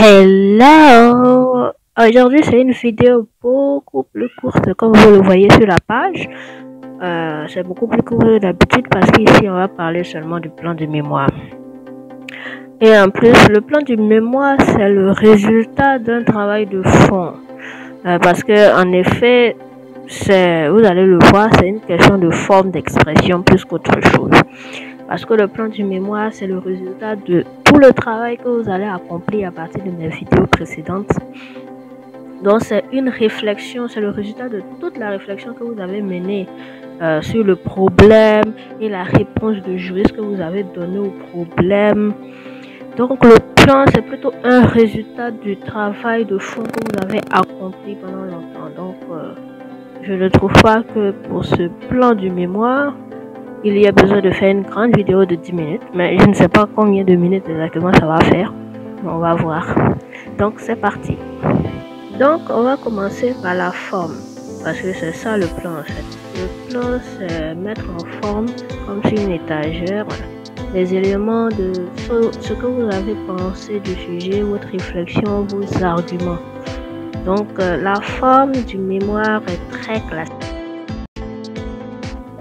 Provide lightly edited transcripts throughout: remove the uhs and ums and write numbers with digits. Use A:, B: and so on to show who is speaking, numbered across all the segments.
A: Hello! Aujourd'hui, c'est une vidéo beaucoup plus courte, comme vous le voyez sur la page. C'est beaucoup plus court que d'habitude parce qu'ici, on va parler seulement du plan de mémoire. Et en plus, le plan de mémoire, c'est le résultat d'un travail de fond. Parce que, en effet, vous allez le voir, c'est une question de forme d'expression plus qu'autre chose. Parce que le plan du mémoire, c'est le résultat de tout le travail que vous allez accomplir à partir de mes vidéos précédentes. Donc, c'est une réflexion, c'est le résultat de toute la réflexion que vous avez menée sur le problème et la réponse de juriste que vous avez donnée au problème. Donc, le plan, c'est plutôt un résultat du travail de fond que vous avez accompli pendant longtemps. Donc, je ne trouve pas que pour ce plan du mémoire, il y a besoin de faire une grande vidéo de 10 minutes, mais je ne sais pas combien de minutes exactement ça va faire. On va voir. Donc, c'est parti. Donc, on va commencer par la forme, parce que c'est ça le plan en fait. Le plan, c'est mettre en forme, comme sur une étagère, les éléments de ce que vous avez pensé du sujet, votre réflexion, vos arguments. Donc, la forme du mémoire est très classique.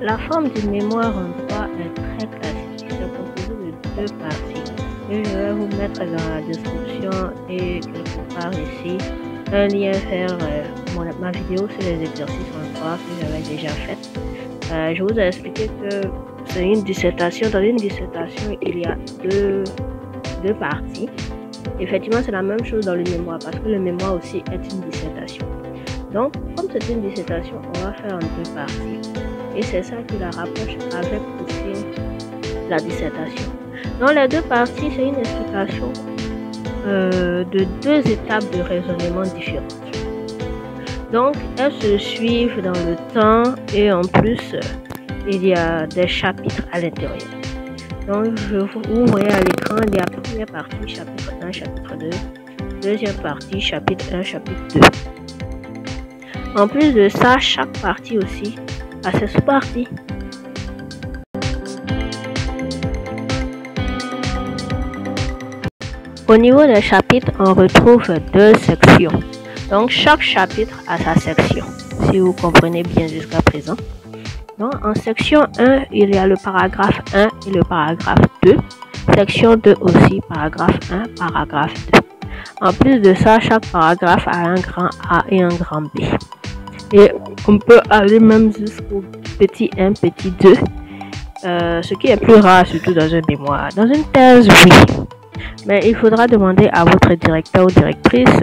A: La forme du mémoire en droit est très classique. C'est composé de deux parties. Et je vais vous mettre dans la description et quelque part ici un lien vers ma vidéo sur les exercices en droit que j'avais déjà fait. Je vous ai expliqué que c'est une dissertation. Dans une dissertation, il y a deux parties. Effectivement, c'est la même chose dans le mémoire parce que le mémoire aussi est une dissertation. Donc, comme c'est une dissertation, on va faire en deux parties. Et c'est ça qui la rapproche avec aussi la dissertation. Dans les deux parties, c'est une explication de deux étapes de raisonnement différentes. Donc, elles se suivent dans le temps et en plus, il y a des chapitres à l'intérieur. Donc, vous voyez à l'écran, il y a première partie, chapitre 1, chapitre 2. Deuxième partie, chapitre 1, chapitre 2. En plus de ça, chaque partie aussi a ses sous-parties. Au niveau des chapitres, on retrouve deux sections. Donc, chaque chapitre a sa section, si vous comprenez bien jusqu'à présent. Donc, en section 1, il y a le paragraphe 1 et le paragraphe 2. Section 2 aussi, paragraphe 1, paragraphe 2. En plus de ça, chaque paragraphe a un grand A et un grand B. Et on peut aller même jusqu'au petit 1, petit 2. Ce qui est plus rare, surtout dans un mémoire. Dans une thèse, oui. Mais il faudra demander à votre directeur ou directrice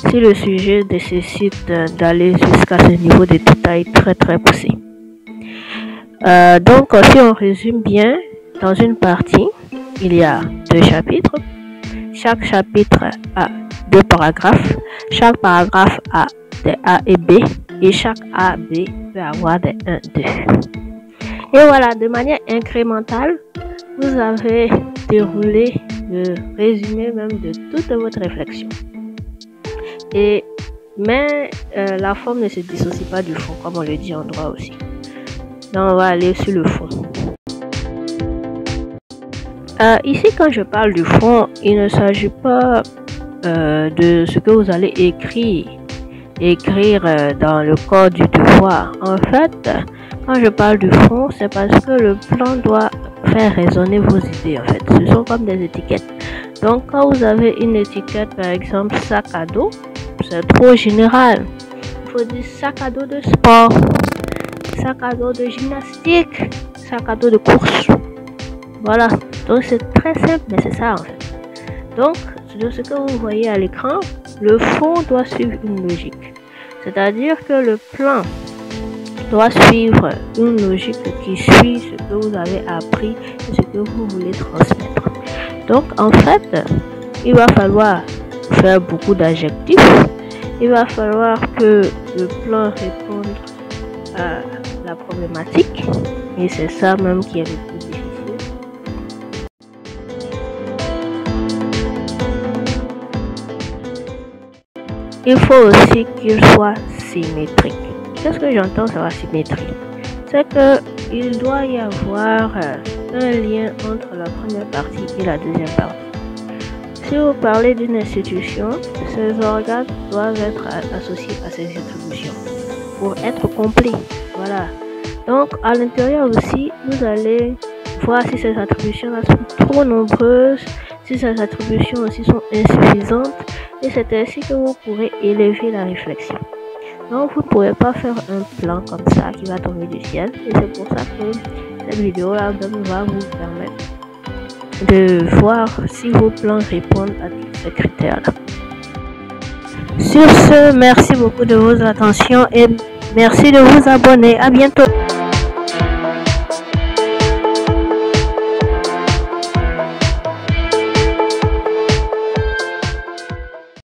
A: si le sujet nécessite d'aller jusqu'à ce niveau de détail très très poussé. Donc, si on résume bien, dans une partie, il y a deux chapitres. Chaque chapitre a deux paragraphes. Chaque paragraphe a des A et B. Et chaque A, B peut avoir des 1, 2. Et voilà, de manière incrémentale, vous avez déroulé le résumé même de toute votre réflexion. Mais la forme ne se dissocie pas du fond, comme on le dit en droit aussi. Donc, on va aller sur le fond. Ici, quand je parle du fond, il ne s'agit pas de ce que vous allez écrire dans le code du devoir. En fait, quand je parle du fond, c'est parce que le plan doit faire résonner vos idées. En fait, ce sont comme des étiquettes. Donc, quand vous avez une étiquette, par exemple, sac à dos, c'est trop général. Il faut dire sac à dos de sport, sac à dos de gymnastique, sac à dos de course. Voilà. Donc, c'est très simple, mais c'est ça en fait. Donc, de ce que vous voyez à l'écran, le fond doit suivre une logique. C'est-à-dire que le plan doit suivre une logique qui suit ce que vous avez appris et ce que vous voulez transmettre. Donc, en fait, il va falloir faire beaucoup d'adjectifs. Il va falloir que le plan réponde à la problématique. Et c'est ça même qui est le plus difficile. Il faut aussi qu'il soit symétrique. Qu'est-ce que j'entends par symétrie? C'est qu'il doit y avoir un lien entre la première partie et la deuxième partie. Si vous parlez d'une institution, ces organes doivent être associés à ces attributions pour être complets. Voilà. Donc, à l'intérieur aussi, vous allez voir si ces attributions sont trop nombreuses, si ces attributions aussi sont insuffisantes, et c'est ainsi que vous pourrez élever la réflexion. Donc, vous ne pourrez pas faire un plan comme ça qui va tomber du ciel, et c'est pour ça que cette vidéo-là va vous permettre de voir si vos plans répondent à tous ces critères-là. Sur ce, merci beaucoup de votre attention et merci de vous abonner. À bientôt.